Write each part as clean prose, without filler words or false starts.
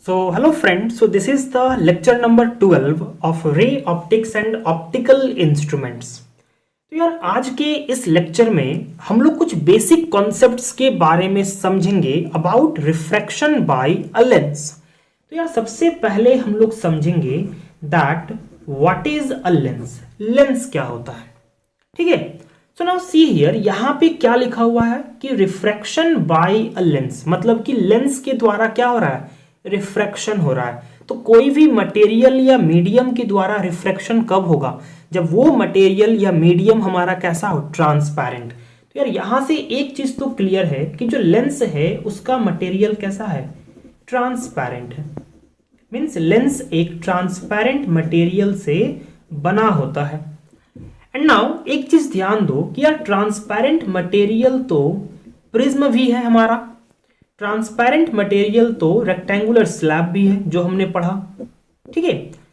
Hello friends, this is the lecture number 12 of ray optics and optical instruments। तो यार आज के इस लेक्चर में हम लोग कुछ बेसिक कॉन्सेप्ट्स के बारे में समझेंगे about refraction by a lens. तो यार सबसे पहले हम लोग समझेंगे that what is a lens, lens क्या होता है। ठीक है, सो नाउ सी हियर, यहाँ पे क्या लिखा हुआ है कि रिफ्रैक्शन बाय अ लेंस, मतलब कि लेंस के द्वारा क्या हो रहा है, रिफ्रैक्शन हो रहा है। तो कोई भी मटेरियल या मीडियम के द्वारा रिफ्रैक्शन कब होगा, जब वो मटेरियल या मीडियम हमारा कैसा हो, ट्रांसपेरेंट। तो यार यहां से एक चीज तो क्लियर है कि जो लेंस है उसका मटेरियल कैसा है, ट्रांसपेरेंट है। मींस लेंस एक ट्रांसपेरेंट मटेरियल से बना होता है। एंड नाउ एक चीज ध्यान दो कि यार ट्रांसपेरेंट मटेरियल तो प्रिज्म भी है हमारा, ट्रांसपेरेंट मटेरियल तो रेक्टेंगुलर स्लैब भी है जो हमने पढ़ा। ठीक है,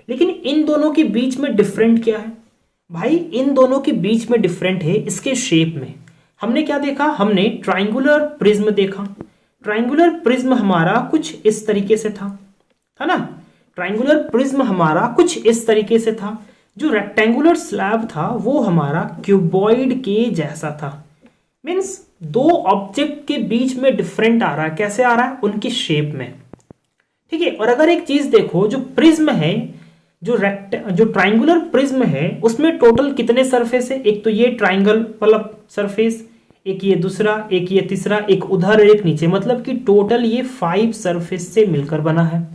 लेकिन इन दोनों के बीच में डिफरेंट क्या है भाई, इन दोनों के बीच में डिफरेंट है इसके शेप में। हमने क्या देखा, हमने ट्राइंगुलर प्रिज्म देखा। ट्राइंगुलर प्रिज्म हमारा कुछ इस तरीके से था ना, ट्राइंगुलर प्रिज्म हमारा कुछ इस तरीके से था। जो रेक्टेंगुलर स्लैब था वो हमारा क्यूबॉइड के जैसा था। मीन्स दो ऑब्जेक्ट के बीच में डिफरेंट आ रहा है, कैसे आ रहा है, उनकी शेप में। ठीक है, और अगर एक चीज देखो, जो प्रिज्म है, जो ट्राइंगुलर प्रिज्म है उसमें टोटल कितने सरफेस है, एक तो ये ट्राइंगल वाला सरफेस, एक ये दूसरा, एक ये तीसरा, एक उधर, एक नीचे, मतलब कि टोटल ये 5 सरफेस से मिलकर बना है।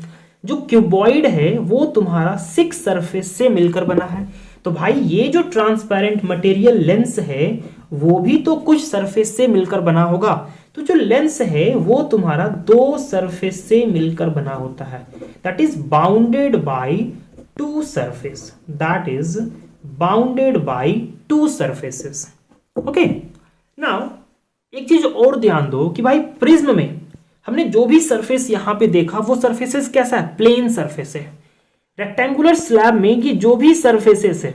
जो क्यूबॉइड है वो तुम्हारा 6 सरफेस से मिलकर बना है। तो भाई ये जो ट्रांसपेरेंट मटेरियल लेंस है वो भी तो कुछ सरफेस से मिलकर बना होगा। तो जो लेंस है वो तुम्हारा 2 सरफेस से मिलकर बना होता है, that is bounded by 2 surface, that is bounded by 2 surfaces. Okay, now एक चीज और ध्यान दो कि भाई प्रिज्म में हमने जो भी सरफेस यहां पे देखा वो सरफेसेस कैसा है, प्लेन सरफेस है। रेक्टेंगुलर स्लैब में ये जो भी सरफेसेस है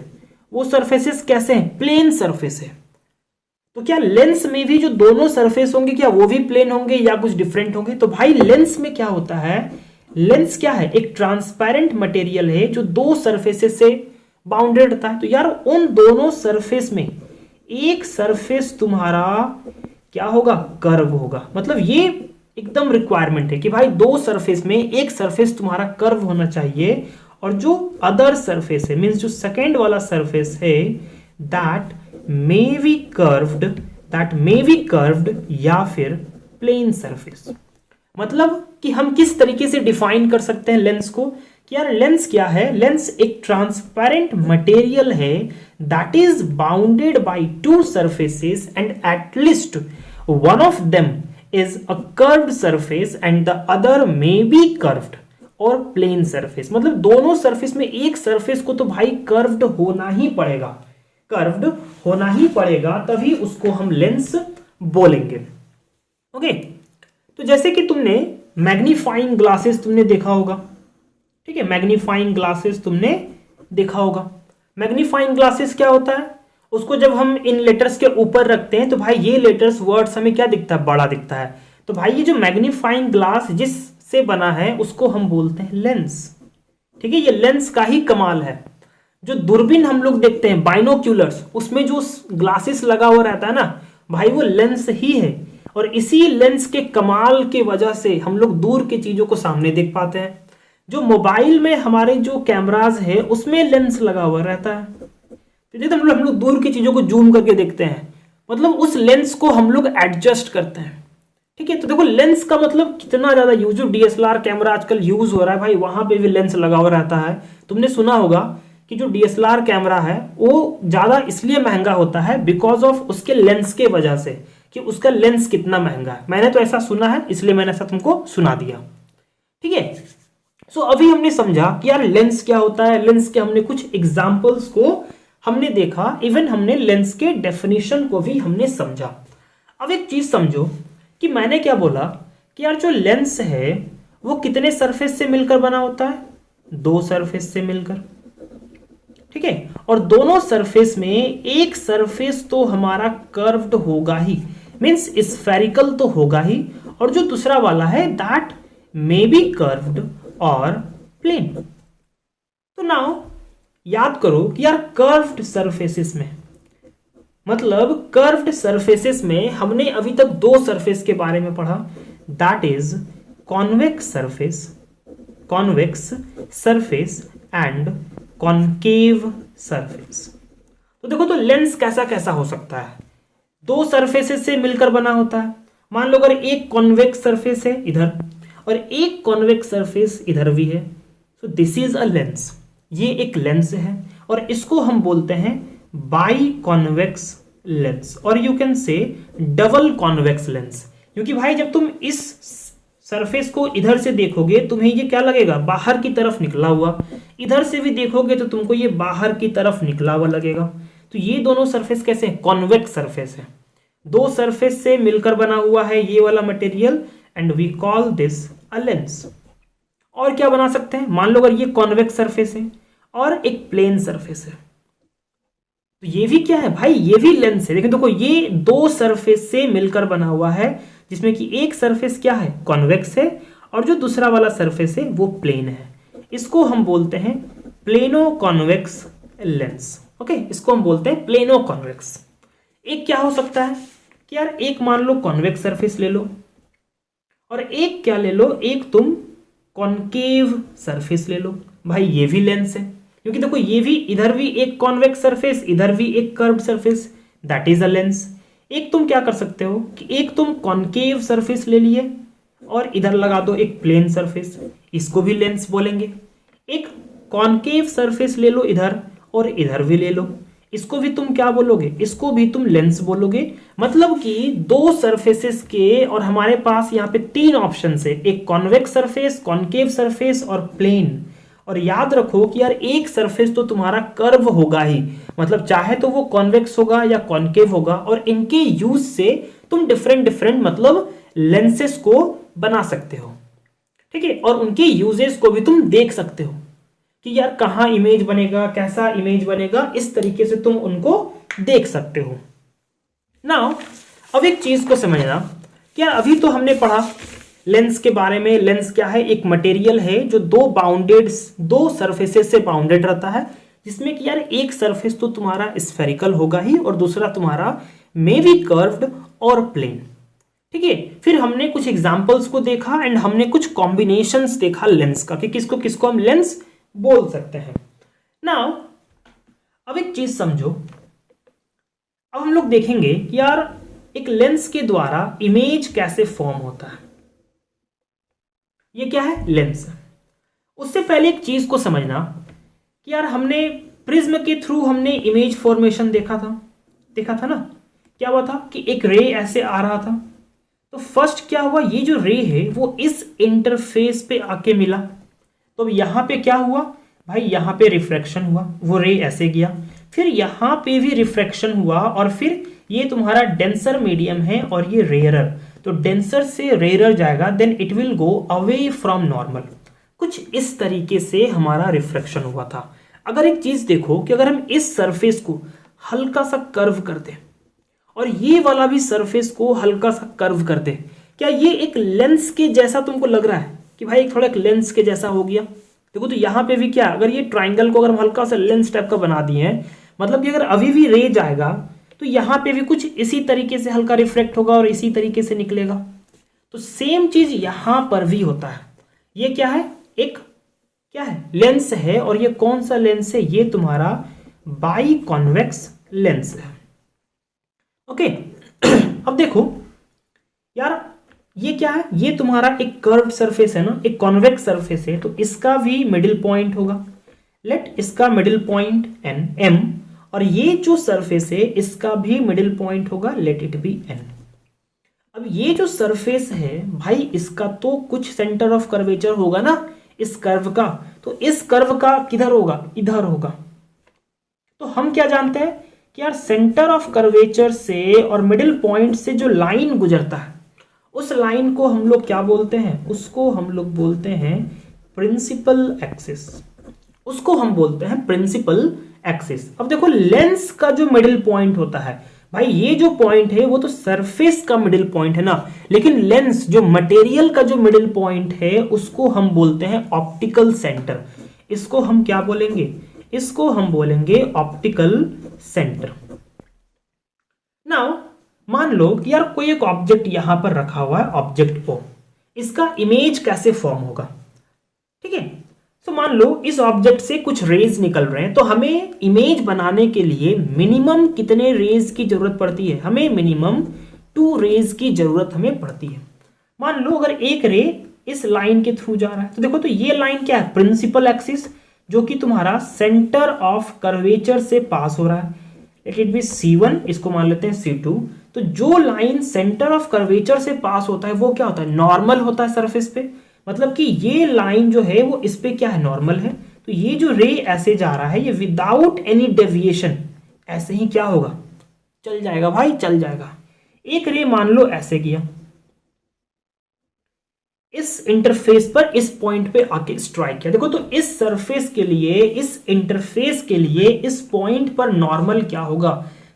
वो सरफेसेस कैसे हैं, प्लेन सरफेस है। तो क्या लेंस में भी जो दोनों सरफेस होंगे क्या वो भी प्लेन होंगे या कुछ डिफरेंट होंगे। तो भाई लेंस में क्या होता है, लेंस क्या है, एक ट्रांसपेरेंट मटेरियल है जो 2 सरफेसेस से बाउंडेड होता है। तो यार उन दोनों सरफेस में एक सरफेस तुम्हारा क्या होगा, कर्व होगा। मतलब ये एकदम रिक्वायरमेंट है कि भाई 2 सरफेस में एक सरफेस तुम्हारा कर्व होना चाहिए, और जो अदर सरफेस है, मींस जो सेकेंड वाला सरफेस है, दैट मे बी कर्व्ड या फिर प्लेन सरफेस। मतलब कि हम किस तरीके से डिफाइन कर सकते हैं लेंस को, कि यार लेंस क्या है, लेंस एक ट्रांसपेरेंट मटेरियल है that is bounded by 2 surfaces and at least one of them is a curved surface and the other may be curved और प्लेन सरफेस। मतलब दोनों सरफेस में एक सरफेस को तो भाई कर्व्ड होना ही पड़ेगा, कर्व्ड होना ही पड़ेगा, तभी उसको हम लेंस बोलेंगे। ओके, तो जैसे कि तुमने मैग्नीफाइंग ग्लासेस तुमने देखा होगा। ठीक है, मैग्नीफाइंग ग्लासेस तुमने देखा होगा। मैग्नीफाइंग ग्लासेस क्या होता है, उसको जब हम इन लेटर्स के ऊपर रखते हैं तो भाई ये लेटर्स वर्ड्स हमें क्या दिखता है, बड़ा दिखता है। तो भाई ये जो मैग्नीफाइंग ग्लास जिससे बना है उसको हम बोलते हैं लेंस। ठीक है, ये लेंस का ही कमाल है। जो दूरबीन हम लोग देखते हैं, बाइनोक्यूलर्स, उसमें जो ग्लासेस लगा हुआ रहता है ना भाई, वो लेंस ही है। और इसी लेंस के कमाल के वजह से हम लोग दूर की चीजों को सामने देख पाते हैं। जो मोबाइल में हमारे जो कैमराज है उसमें लेंस लगा हुआ रहता है, तो हम लोग दूर की चीजों को जूम करके देखते हैं, मतलब उस लेंस को हम लोग एडजस्ट करते हैं। ठीक है, तो देखो लेंस का मतलब कितना ज्यादा यूज, जो डीएसएलआर कैमरा आजकल यूज हो रहा है भाई, वहां पे भी लेंस लगा हुआ रहता है। तुमने सुना होगा कि जो डीएसएलआर कैमरा है वो ज्यादा इसलिए महंगा होता है बिकॉज ऑफ उसके लेंस के वजह से, कि उसका लेंस कितना महंगा है। मैंने तो ऐसा सुना है, इसलिए मैंने ऐसा तुमको सुना दिया। ठीक है, सो अभी हमने समझा कि यार लेंस क्या होता है, लेंस के हमने कुछ एग्जाम्पल्स को हमने देखा, इवन हमने लेंस के डेफिनेशन को भी हमने समझा। अब एक चीज समझो कि मैंने क्या बोला कि यार जो लेंस है वो कितने सरफेस से मिलकर बना होता है, 2 सरफेस से मिलकर। ठीक है, और दोनों सरफेस में एक सरफेस तो हमारा कर्व्ड होगा ही, मींस स्फेरिकल तो होगा ही, और जो दूसरा वाला है दैट मे बी कर्व्ड और प्लेन। तो नाउ याद करो कि यार कर्व्ड सरफेसेस में, मतलब कर्व्ड सरफेसेस में हमने अभी तक दो सरफेस के बारे में पढ़ा, that is convex surface and concave surface. तो देखो, तो लेंस कैसा कैसा हो सकता है, दो सरफेसेस से मिलकर बना होता है। मान लो अगर एक कॉन्वेक्स सरफेस है इधर और एक कॉन्वेक्स सरफेस इधर भी है, so this is a lens, ये एक लेंस है और इसको हम बोलते हैं बाई कॉन्वेक्स लेंस, और यू कैन से डबल कॉन्वेक्स लेंस। क्योंकि भाई जब तुम इस सरफेस को इधर से देखोगे तुम्हें ये क्या लगेगा, बाहर की तरफ निकला हुआ, इधर से भी देखोगे तो तुमको ये बाहर की तरफ निकला हुआ लगेगा। तो ये दोनों सरफेस कैसे हैं, कॉन्वेक्स सरफेस है, दो सरफेस से मिलकर बना हुआ है ये वाला material, and we call this a lens. और क्या बना सकते हैं, मान लो अगर ये कॉन्वेक्स सरफेस है और एक प्लेन सरफेस है, तो ये भी क्या है भाई, ये भी लेंस है। लेकिन देखो ये दो सरफेस से मिलकर बना हुआ है, जिसमें कि एक सरफेस क्या है, कॉन्वेक्स है, और जो दूसरा वाला सरफेस है वो प्लेन है। इसको हम बोलते हैं प्लेनो कॉन्वेक्स लेंस। ओके, इसको हम बोलते हैं प्लेनो कॉन्वेक्स। एक क्या हो सकता है कि यार एक मान लो कॉन्वेक्स सरफेस ले लो और एक क्या ले लो, एक तुम कॉन्केव सरफेस ले लो, भाई ये भी लेंस है। क्योंकि देखो ये भी, इधर भी एक कॉन्वेक्स सरफेस, इधर भी एक curved surface, that is a lens. एक तुम क्या कर सकते हो कि एक तुम कॉन्केव सरफेस ले लिए और इधर लगा दो एक प्लेन सरफेस, इसको भी लेंस बोलेंगे। एक कॉन्केव सरफेस ले लो इधर और इधर भी ले लो, इसको भी तुम क्या बोलोगे, इसको भी तुम लेंस बोलोगे। मतलब कि दो सरफेसेस के, और हमारे पास यहाँ पे तीन ऑप्शन है, एक कॉन्वेक्स सरफेस, कॉन्केव सरफेस और प्लेन। और याद रखो कि यार एक सरफेस तो तुम्हारा कर्व होगा ही, मतलब चाहे तो वो कॉन्वेक्स होगा या कॉन्केव होगा, और इनके यूज से तुम डिफरेंट डिफरेंट मतलब लेंसेस को बना सकते हो, ठीक है। और उनके यूजेस को भी तुम देख सकते हो कि यार कहाँ इमेज बनेगा, कैसा इमेज बनेगा, इस तरीके से तुम उनको देख सकते हो। नाउ अब एक चीज को समझना कि यार अभी तो हमने पढ़ा लेंस के बारे में। लेंस क्या है, एक मटेरियल है जो दो सरफेसेस से बाउंडेड रहता है, जिसमें कि यार एक सरफेस तो तुम्हारा स्फेरिकल होगा ही और दूसरा तुम्हारा मे बी कर्व्ड और प्लेन, ठीक है। फिर हमने कुछ एग्जांपल्स को देखा एंड हमने कुछ कॉम्बिनेशंस देखा लेंस का कि किसको किसको हम लेंस बोल सकते हैं। नाउ अब एक चीज समझो, अब हम लोग देखेंगे कि यार एक लेंस के द्वारा इमेज कैसे फॉर्म होता है। ये क्या है, लेंस। उससे पहले एक चीज को समझना कि यार हमने प्रिज्म के थ्रू हमने इमेज फॉर्मेशन देखा था ना। क्या हुआ था कि एक रे ऐसे आ रहा था, तो फर्स्ट क्या हुआ, ये जो रे है वो इस इंटरफेस पे आके मिला, तो अब यहाँ पे क्या हुआ भाई, यहाँ पे रिफ्रैक्शन हुआ, वो रे ऐसे गया, फिर यहाँ पे भी रिफ्रैक्शन हुआ, और फिर ये तुम्हारा डेंसर मीडियम है और ये रेयरर, तो डेंसर से रेयरर जाएगा, then it will go away from normal. कुछ इस तरीके से हमारा रिफ्रैक्शन हुआ था। अगर एक चीज देखो कि अगर हम इस सरफेस को हल्का सा कर्व कर दें और ये वाला भी सरफेस को हल्का सा कर्व कर दें, क्या ये एक लेंस के जैसा तुमको लग रहा है कि भाई एक थोड़ा एक लेंस के जैसा हो गया। देखो तो यहाँ पे भी क्या, अगर ये ट्राइंगल को अगर हम हल्का सा लेंस टाइप का बना दिए हैं, मतलब कि अगर अभी भी रे जाएगा तो यहाँ पे भी कुछ इसी तरीके से हल्का रिफ्लेक्ट होगा और इसी तरीके से निकलेगा। तो सेम चीज यहां पर भी होता है। ये क्या है, एक क्या है, लेंस है, और ये कौन सा लेंस है, ये तुम्हारा बाई कॉन्वेक्स लेंस है। ओके अब देखो यार ये क्या है, ये तुम्हारा एक कर्व्ड सरफेस है ना, एक कॉन्वेक्स सरफेस है, तो इसका भी मिडिल पॉइंट होगा, लेट इसका मिडिल पॉइंट एन एम, और ये जो सरफेस है इसका भी मिडिल पॉइंट होगा, लेट इट बी एन। अब ये जो सरफेस है भाई, इसका तो कुछ सेंटर ऑफ कर्वेचर होगा ना इस कर्व का, तो इस कर्व का किधर होगा, इधर होगा। तो हम क्या जानते हैं कि यार सेंटर ऑफ कर्वेचर से और मिडिल पॉइंट से जो लाइन गुजरता है, उस लाइन को हम लोग क्या बोलते हैं, उसको हम लोग बोलते हैं प्रिंसिपल एक्सिस, उसको हम बोलते हैं प्रिंसिपल एक्सिस। अब देखो लेंस का जो मिडिल पॉइंट होता है भाई ये जो पॉइंट है वो तो सरफेस का मिडिल पॉइंट है ना, लेकिन लेंस जो मटेरियल का जो मिडिल पॉइंट है उसको हम बोलते हैं ऑप्टिकल सेंटर। इसको हम क्या बोलेंगे? इसको हम बोलेंगे ऑप्टिकल सेंटर। नाउ मान लो कि यार कोई एक ऑब्जेक्ट यहां पर रखा हुआ है, ऑब्जेक्ट ओ, इसका इमेज कैसे फॉर्म होगा? ठीक है, तो मान लो इस ऑब्जेक्ट से कुछ रेज निकल रहे हैं, तो हमें इमेज बनाने के लिए मिनिमम कितने रेज की जरूरत पड़ती है? हमें मिनिमम 2 रेज की जरूरत हमें पड़ती है। मान लो अगर एक रे इस लाइन के थ्रू जा रहा है, तो देखो तो ये लाइन क्या है? प्रिंसिपल एक्सिस, जो कि तुम्हारा सेंटर ऑफ कर्वेचर से पास हो रहा है। लेट इट बी C1, इसको मान लेते हैं C2। तो जो लाइन सेंटर ऑफ कर्वेचर से पास होता है वो क्या होता है? नॉर्मल होता है सरफेस पे। मतलब कि ये लाइन जो है वो इस पे क्या है? नॉर्मल है। तो ये जो रे ऐसे जा रहा है ये विदाउट एनी डेविएशन ऐसे ही क्या होगा? चल जाएगा भाई, चल जाएगा। एक रे मान लो ऐसे किया, इस इंटरफेस पर इस पॉइंट पे आके स्ट्राइक किया। देखो तो इस सरफेस के लिए, इस इंटरफेस के लिए इस पॉइंट पर नॉर्मल क्या होगा?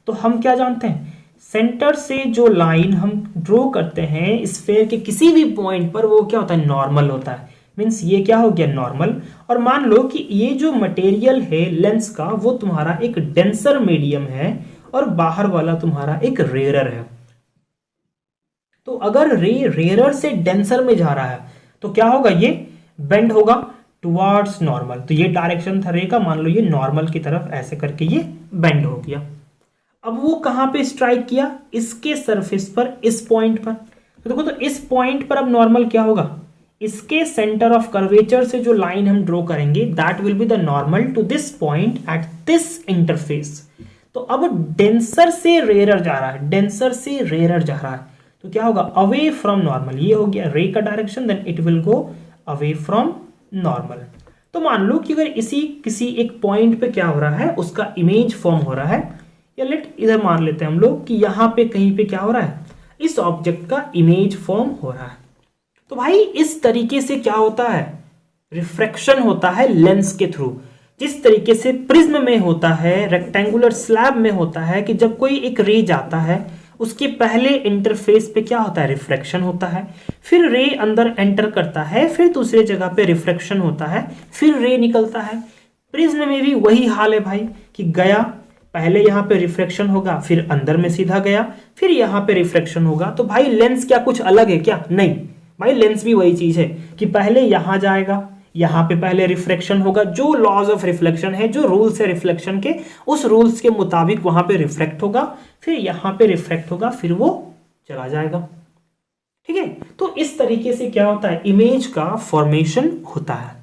तो हम क्या जानते हैं? सेंटर से जो लाइन हम ड्रॉ करते हैं स्फेयर के किसी भी पॉइंट पर, वो क्या होता है? नॉर्मल होता है। मीन्स ये क्या हो गया? नॉर्मल। और मान लो कि ये जो मटेरियल है लेंस का, वो तुम्हारा एक डेंसर मीडियम है और बाहर वाला तुम्हारा एक रेयरर है। तो अगर रे रेयरर से डेंसर में जा रहा है तो क्या होगा? ये बेंड होगा टुवर्ड्स नॉर्मल। तो ये डायरेक्शन था रे का, मान लो ये नॉर्मल की तरफ ऐसे करके ये बेंड हो गया। अब वो कहां पे स्ट्राइक किया? इसके सरफेस पर, इस पॉइंट पर। तो देखो तो इस पॉइंट पर अब नॉर्मल क्या होगा? इसके सेंटर ऑफ कर्वेचर से जो लाइन हम ड्रॉ करेंगे that will be the normal to this point at this interface. तो अब डेंसर से रेयरर जा रहा है, डेंसर से रेयरर जा रहा है, तो क्या होगा? Away from normal. ये हो गया रे का direction, then it will go away from normal. तो मान लो कि अगर इसी किसी एक पॉइंट पे क्या हो रहा है, उसका इमेज फॉर्म हो रहा है, या लेट इधर मान लेते हैं हम लोग कि यहां पे कहीं पे क्या हो रहा है? इस ऑब्जेक्ट का इमेज फॉर्म हो रहा है। तो भाई इस तरीके से क्या होता है? रिफ्रैक्शन होता है लेंस के थ्रू। जिस तरीके से प्रिज्म में होता है, रेक्टेंगुलर स्लैब में होता है कि जब कोई एक रे जाता है उसके पहले इंटरफेस पे क्या होता है? रिफ्रैक्शन होता है। फिर रे अंदर एंटर करता है, फिर दूसरे जगह पे रिफ्रैक्शन होता है, फिर रे निकलता है। प्रिज्म में भी वही हाल है भाई कि गया, पहले यहां पे रिफ्रैक्शन होगा, फिर अंदर में सीधा गया, फिर यहां पे रिफ्रैक्शन होगा। तो भाई लेंस क्या कुछ अलग है क्या? नहीं भाई, लेंस भी वही चीज है कि पहले यहां जाएगा, यहां पे पहले रिफ्रैक्शन होगा, जो लॉज ऑफ रिफ्लेक्शन है, जो रूल्स है रिफ्लेक्शन के, उस रूल्स के मुताबिक वहां पे रिफ्लेक्ट होगा, फिर यहां पे रिफ्लेक्ट होगा, फिर वो चला जाएगा। ठीक है, तो इस तरीके से क्या होता है? इमेज का फॉर्मेशन होता है।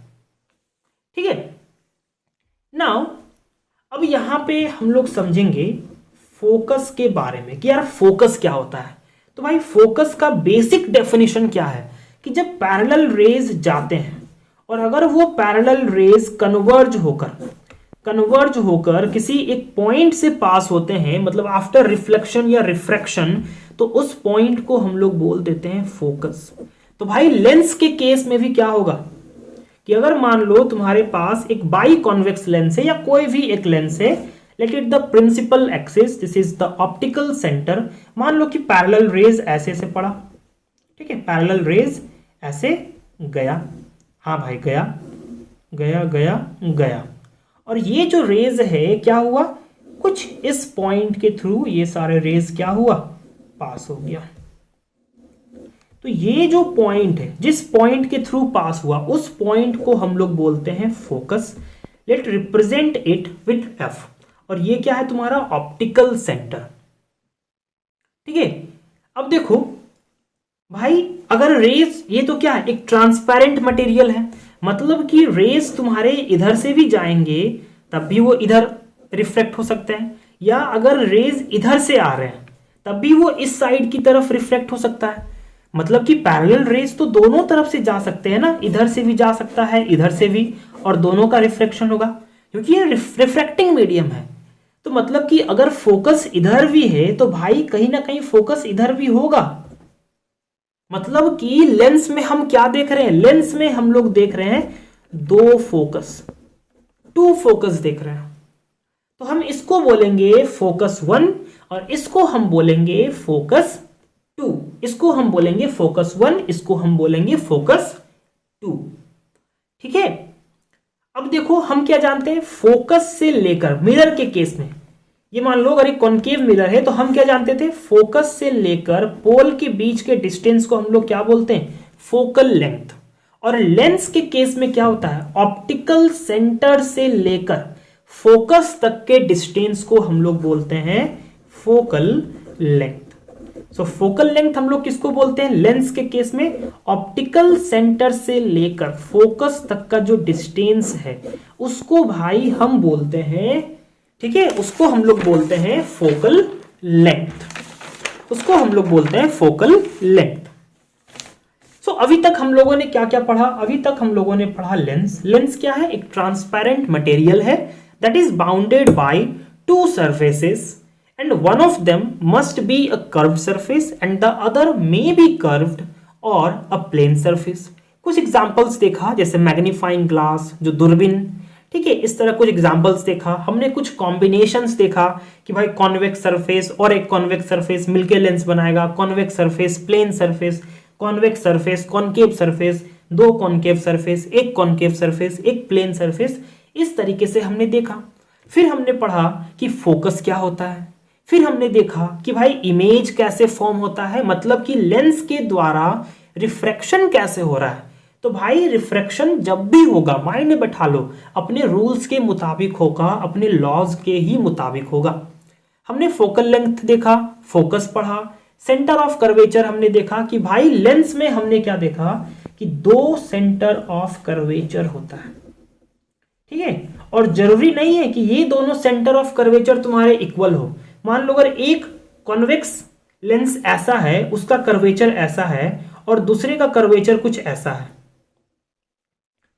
ठीक है, नाउ अब यहां पे हम लोग समझेंगे फोकस के बारे में कि यार फोकस क्या होता है। तो भाई फोकस का बेसिक डेफिनेशन क्या है कि जब पैरेलल रेज जाते हैं और अगर वो पैरेलल रेज कन्वर्ज होकर किसी एक पॉइंट से पास होते हैं, मतलब आफ्टर रिफ्लेक्शन या रिफ्रैक्शन, तो उस पॉइंट को हम लोग बोल देते हैं फोकस। तो भाई लेंस के केस में भी क्या होगा कि अगर मान लो तुम्हारे पास एक बाई कॉन्वेक्स लेंस है या कोई भी एक लेंस है, let it the principal axis, this is the optical centre. मान लो कि पैरेलल रेज ऐसे से पड़ा, ठीक है, पैरेलल रेज ऐसे गया, हाँ भाई गया गया गया गया, और ये जो रेज है क्या हुआ? कुछ इस पॉइंट के थ्रू ये सारे रेज क्या हुआ? पास हो गया। तो ये जो पॉइंट है, जिस पॉइंट के थ्रू पास हुआ, उस पॉइंट को हम लोग बोलते हैं focus. Let represent it with F, और ये क्या है? तुम्हारा ऑप्टिकल सेंटर। ठीक है, अब देखो भाई अगर रेज, ये तो क्या है? एक ट्रांसपेरेंट मटेरियल है, मतलब कि रेज तुम्हारे इधर से भी जाएंगे तब भी वो इधर रिफ्लेक्ट हो सकते हैं, या अगर रेज इधर से आ रहे हैं तब भी वो इस साइड की तरफ रिफ्लेक्ट हो सकता है। मतलब कि पैरेलल रेज तो दोनों तरफ से जा सकते हैं ना, इधर से भी जा सकता है, इधर से भी, और दोनों का रिफ्लेक्शन होगा क्योंकि ये रिफ्रैक्टिंग मीडियम है। तो मतलब कि अगर फोकस इधर भी है तो भाई कहीं ना कहीं फोकस इधर भी होगा। मतलब कि लेंस में हम क्या देख रहे हैं? लेंस में हम लोग देख रहे हैं दो फोकस, 2 फोकस देख रहे हैं। तो हम इसको बोलेंगे फोकस 1 और इसको हम बोलेंगे फोकस 2, इसको हम बोलेंगे फोकस 1, इसको हम बोलेंगे फोकस 2। ठीक है, अब देखो हम क्या जानते हैं, फोकस से लेकर मिरर के केस में, ये मान लो अगर एक कॉनकेव मिरर है तो हम क्या जानते थे, फोकस से लेकर पोल के बीच के डिस्टेंस को हम लोग क्या बोलते हैं, फोकल लेंथ। और लेंस के केस में क्या होता है, ऑप्टिकल सेंटर से लेकर फोकस तक के डिस्टेंस को हम लोग बोलते हैं फोकल लेंथ। सो फोकल लेंथ हम लोग किसको बोलते हैं, लेंस के केस में ऑप्टिकल सेंटर से लेकर फोकस तक का जो डिस्टेंस है उसको भाई हम बोलते हैं, ठीक है, उसको हम लोग बोलते हैं फोकल लेंथ, उसको हम लोग बोलते हैं फोकल लेंथ। सो अभी तक हम लोगों ने क्या क्या पढ़ा, अभी तक हम लोगों ने पढ़ा लेंस। लेंस क्या है, एक ट्रांसपेरेंट मटेरियल है that is bounded by two surfaces and one of them must be a curved surface and the other may be curved or a plane surface। कुछ एग्जांपल्स देखा जैसे मैग्नीफाइंग ग्लास, जो दूरबीन, ठीक है, इस तरह कुछ एग्जांपल्स देखा हमने। कुछ कॉम्बिनेशंस देखा कि भाई कॉन्वेक्स सरफेस और एक कॉन्वेक्स सरफेस मिलके लेंस बनाएगा, convex surface, plane surface, convex surface, concave surface, दो कॉनकेव सरफेस, एक कॉनकेव सरफेस, एक प्लेन सरफेस, इस तरीके से हमने देखा। फिर हमने पढ़ा कि फोकस क्या होता है, फिर हमने देखा कि भाई इमेज कैसे फॉर्म होता है, मतलब कि लेंस के द्वारा रिफ्रैक्शन कैसे हो रहा है। तो भाई रिफ्रैक्शन जब भी होगा, माइंड में बैठा लो, अपने रूल्स के मुताबिक होगा, अपने लॉज के ही मुताबिक होगा। हमने फोकल लेंथ देखा, फोकस पढ़ा, सेंटर ऑफ कर्वेचर हमने देखा कि भाई लेंस में हमने क्या देखा कि दो सेंटर ऑफ कर्वेचर होता है, ठीक है, और जरूरी नहीं है कि ये दोनों सेंटर ऑफ कर्वेचर तुम्हारे इक्वल हो। मान लो अगर एक कॉन्वेक्स लेंस ऐसा है, उसका कर्वेचर ऐसा है, और दूसरे का कर्वेचर कुछ ऐसा है,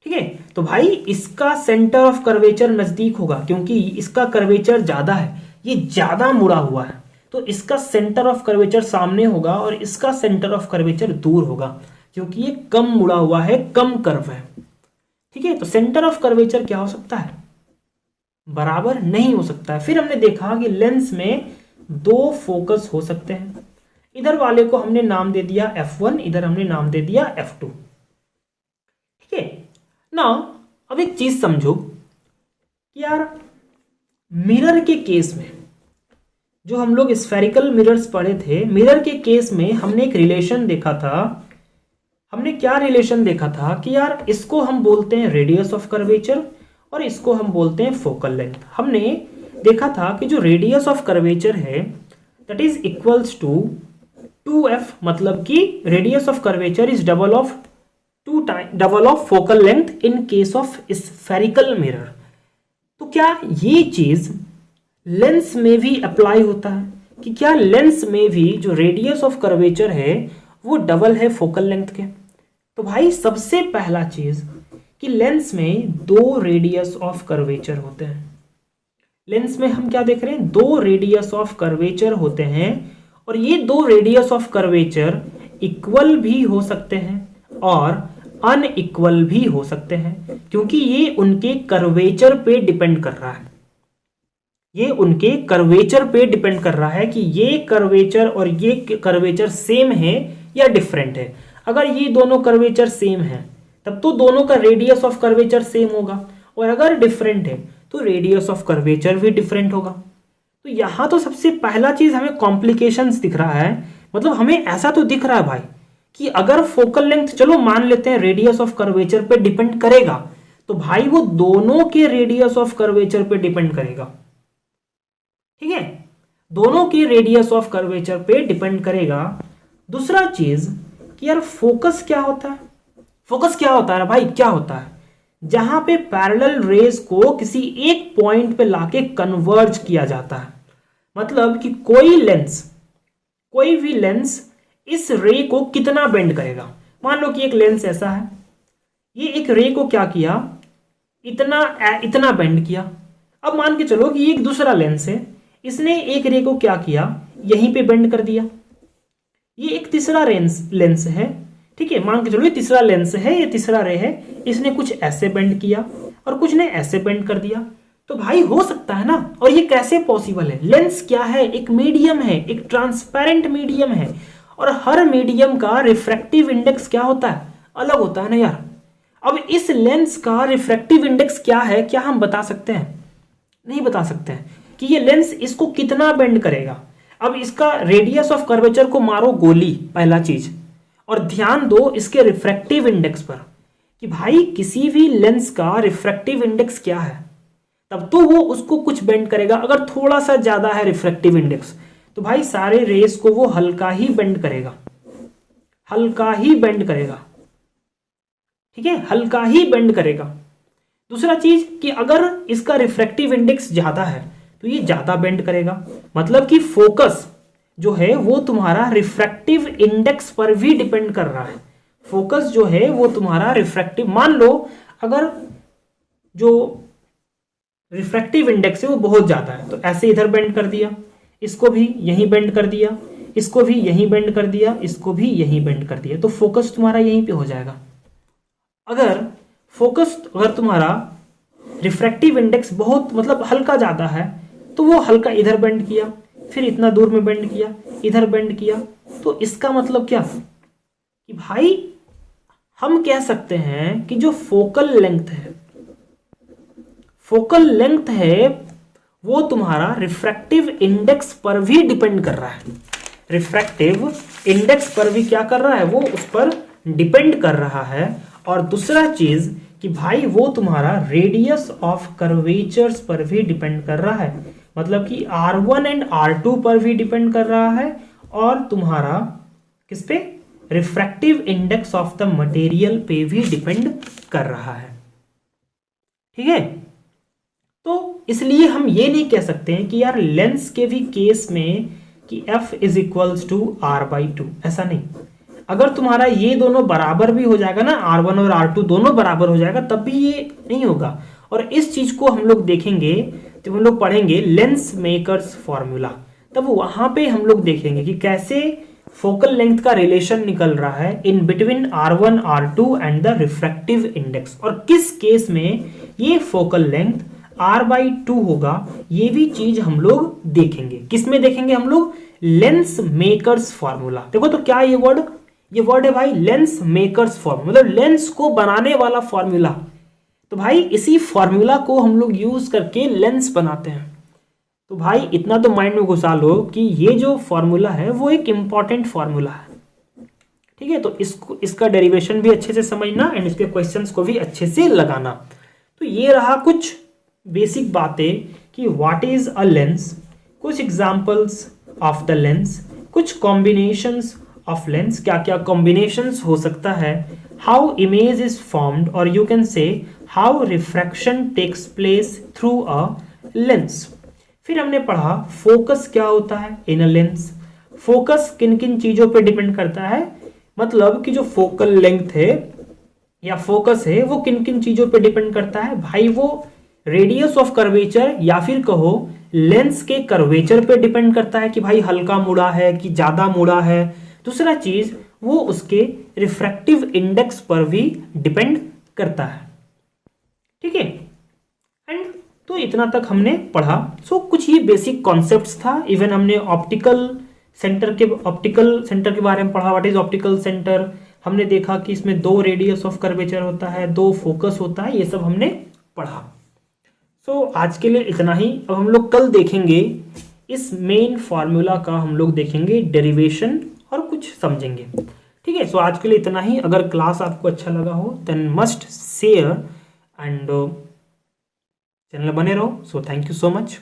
ठीक है, तो भाई इसका सेंटर ऑफ कर्वेचर नजदीक होगा क्योंकि इसका कर्वेचर ज्यादा है, ये ज्यादा मुड़ा हुआ है, तो इसका सेंटर ऑफ कर्वेचर सामने होगा और इसका सेंटर ऑफ कर्वेचर दूर होगा क्योंकि ये कम मुड़ा हुआ है, कम कर्व है, ठीक है। तो सेंटर ऑफ कर्वेचर क्या हो सकता है, बराबर नहीं हो सकता है। फिर हमने देखा कि लेंस में दो फोकस हो सकते हैं, इधर वाले को हमने नाम दे दिया F1, इधर हमने नाम दे दिया F2, ठीक है ना। अब एक चीज समझो कि यार मिरर के केस में, जो हम लोग स्फेरिकल मिरर्स पढ़े थे, मिरर के केस में हमने एक रिलेशन देखा था। हमने क्या रिलेशन देखा था कि यार इसको हम बोलते हैं रेडियस ऑफ कर्वेचर और इसको हम बोलते हैं फोकल लेंथ। हमने देखा था कि जो रेडियस ऑफ कर्वेचर है that is equals to 2f, मतलब कि radius of curvature is double of focal length in case of spherical mirror. तो क्या ये चीज लेंस में भी अप्लाई होता है कि क्या लेंस में भी जो रेडियस ऑफ कर्वेचर है वो डबल है फोकल लेंथ के? तो भाई सबसे पहला चीज कि लेंस में दो रेडियस ऑफ कर्वेचर होते हैं। लेंस में हम क्या देख रहे हैं, दो रेडियस ऑफ कर्वेचर होते हैं, और ये दो रेडियस ऑफ कर्वेचर इक्वल भी हो सकते हैं और अनइक्वल भी हो सकते हैं, क्योंकि ये उनके कर्वेचर पे डिपेंड कर रहा है। ये उनके कर्वेचर पे डिपेंड कर रहा है कि ये कर्वेचर और ये कर्वेचर सेम है या डिफरेंट है। अगर ये दोनों कर्वेचर सेम है तब तो दोनों का रेडियस ऑफ कर्वेचर सेम होगा, और अगर डिफरेंट है तो रेडियस ऑफ कर्वेचर भी डिफरेंट होगा। तो यहां तो सबसे पहला चीज हमें कॉम्प्लिकेशंस दिख रहा है, मतलब हमें ऐसा तो दिख रहा है भाई कि अगर फोकल लेंथ, चलो मान लेते हैं रेडियस ऑफ कर्वेचर पे डिपेंड करेगा, तो भाई वो दोनों के रेडियस ऑफ कर्वेचर पे डिपेंड करेगा, ठीक है, दोनों के रेडियस ऑफ कर्वेचर पे डिपेंड करेगा। दूसरा चीज कि यार फोकस क्या होता है, फोकस क्या होता है भाई, क्या होता है, जहां पे पैरेलल रेज को किसी एक पॉइंट पे लाके कन्वर्ज किया जाता है। मतलब कि कोई भी लेंस इस रे को कितना बेंड करेगा। मान लो कि एक लेंस ऐसा है, ये एक रे को क्या किया, इतना बेंड किया। अब मान के चलो कि ये एक दूसरा लेंस है, इसने एक रे को क्या किया, यहीं पे बेंड कर दिया। ये एक तीसरा लेंस है, ठीक है, मान के चलो ये तीसरा लेंस है, ये तीसरा रे है, इसने कुछ ऐसे बेंड किया और कुछ ने ऐसे बेंड कर दिया। तो भाई हो सकता है ना, और ये कैसे पॉसिबल है? लेंस क्या है? एक मीडियम है, एक ट्रांसपेरेंट मीडियम है, और हर मीडियम का रिफ्रैक्टिव इंडेक्स क्या होता है? अलग होता है ना यार। अब इस लेंस का रिफ्रैक्टिव इंडेक्स क्या है, क्या हम बता सकते हैं? नहीं बता सकते हैं कि ये लेंस इसको कितना बेंड करेगा। अब इसका रेडियस ऑफ कर्वेचर को मारो गोली, पहला चीज, और ध्यान दो इसके रिफ्रैक्टिव इंडेक्स पर कि भाई किसी भी लेंस का रिफ्रैक्टिव इंडेक्स क्या है, तब तो वो उसको कुछ बेंड करेगा। अगर थोड़ा सा ज्यादा है रिफ्रैक्टिव इंडेक्स तो भाई सारे रेस को वो हल्का ही बेंड करेगा, हल्का ही बेंड करेगा, ठीक है, हल्का ही बेंड करेगा। दूसरा चीज कि अगर इसका रिफ्रैक्टिव इंडेक्स ज्यादा है तो ये ज्यादा बेंड करेगा। मतलब कि फोकस जो है वो तुम्हारा रिफ्रैक्टिव इंडेक्स पर भी डिपेंड कर रहा है। फोकस जो है वो तुम्हारा रिफ्रैक्टिव, मान लो अगर जो रिफ्रैक्टिव इंडेक्स है वो बहुत ज्यादा है तो ऐसे इधर बेंड कर दिया, इसको भी यहीं बेंड कर दिया, इसको भी यहीं बेंड कर दिया, इसको भी यहीं बेंड कर दिया, तो फोकस तुम्हारा यहीं पे हो जाएगा। अगर तुम्हारा रिफ्रैक्टिव इंडेक्स बहुत मतलब हल्का ज्यादा है तो वो हल्का इधर बेंड किया, फिर इतना दूर में बेंड किया, इधर बेंड किया, तो इसका मतलब क्या कि भाई हम कह सकते हैं कि जो फोकल लेंथ है वो तुम्हारा रिफ्रैक्टिव इंडेक्स पर भी डिपेंड कर रहा है। रिफ्रैक्टिव इंडेक्स पर भी क्या कर रहा है, वो उस पर डिपेंड कर रहा है। और दूसरा चीज कि भाई वो तुम्हारा रेडियस ऑफ कर्वेचर्स पर भी डिपेंड कर रहा है, मतलब कि R1 एंड R2 पर भी डिपेंड कर रहा है, और तुम्हारा किस पे, refractive index of the material पे भी डिपेंड कर रहा है। ठीक है, तो इसलिए हम ये नहीं कह सकते हैं कि यार लेंस के भी केस में कि F is equals to R/2, ऐसा नहीं। अगर तुम्हारा ये दोनों बराबर भी हो जाएगा ना, R1 और R2 दोनों बराबर हो जाएगा, तब भी ये नहीं होगा। और इस चीज को हम लोग देखेंगे जब हम लोग पढ़ेंगे लेंस मेकर्स फॉर्मूला, तब वहां पे हम लोग देखेंगे कि कैसे फोकल लेंथ का रिलेशन निकल रहा है in between R1 R2 and the refractive index, और किस केस में ये फोकल लेंथ R/2 होगा, ये भी चीज हम लोग देखेंगे। किस में देखेंगे हम लोग? Lens makers formula. देखो तो क्या ये वर्ड है भाई, लेंस मेकर्स फॉर्मूला, मतलब लेंस को बनाने वाला फॉर्मूला। तो भाई इसी फॉर्मूला को हम लोग यूज करके लेंस बनाते हैं। तो भाई इतना तो माइंड में घुसा लो कि ये जो फॉर्मूला है वो एक इंपॉर्टेंट फॉर्मूला है। ठीक है, तो इसका डेरिवेशन भी अच्छे से समझना एंड इसके क्वेश्चंस को भी अच्छे से लगाना। तो ये रहा कुछ बेसिक बातें कि व्हाट इज अ लेंस, कुछ एग्जांपल्स ऑफ द लेंस, कुछ कॉम्बिनेशंस ऑफ लेंस, क्या क्या कॉम्बिनेशंस हो सकता है, हाउ इमेज इज फॉर्म्ड, और you can say how refraction takes place through a lens. फिर हमने पढ़ा फोकस क्या होता है इन अ लेंस। फोकस किन किन चीजों पे डिपेंड करता है, मतलब कि जो फोकल लेंथ है या फोकस है वो किन किन चीजों पे डिपेंड करता है। भाई वो रेडियस ऑफ कर्वेचर या फिर कहो लेंस के कर्वेचर पे डिपेंड करता है कि भाई हल्का मुड़ा है कि ज्यादा मुड़ा है। दूसरा चीज वो उसके रिफ्रैक्टिव इंडेक्स पर भी डिपेंड करता है। ठीक है, एंड तो इतना तक हमने पढ़ा। सो कुछ ये बेसिक कॉन्सेप्ट्स था। इवन हमने ऑप्टिकल सेंटर के बारे में पढ़ा, व्हाट इज ऑप्टिकल सेंटर। हमने देखा कि इसमें 2 रेडियस ऑफ कर्वेचर होता है, 2 फोकस होता है, ये सब हमने पढ़ा। सो आज के लिए इतना ही। अब हम लोग कल देखेंगे इस मेन फॉर्मूला का, हम लोग देखेंगे डेरिवेशन और कुछ समझेंगे। ठीक है, सो आज के लिए इतना ही। अगर क्लास आपको अच्छा लगा हो then must share and channel बने रहो। So thank you so much.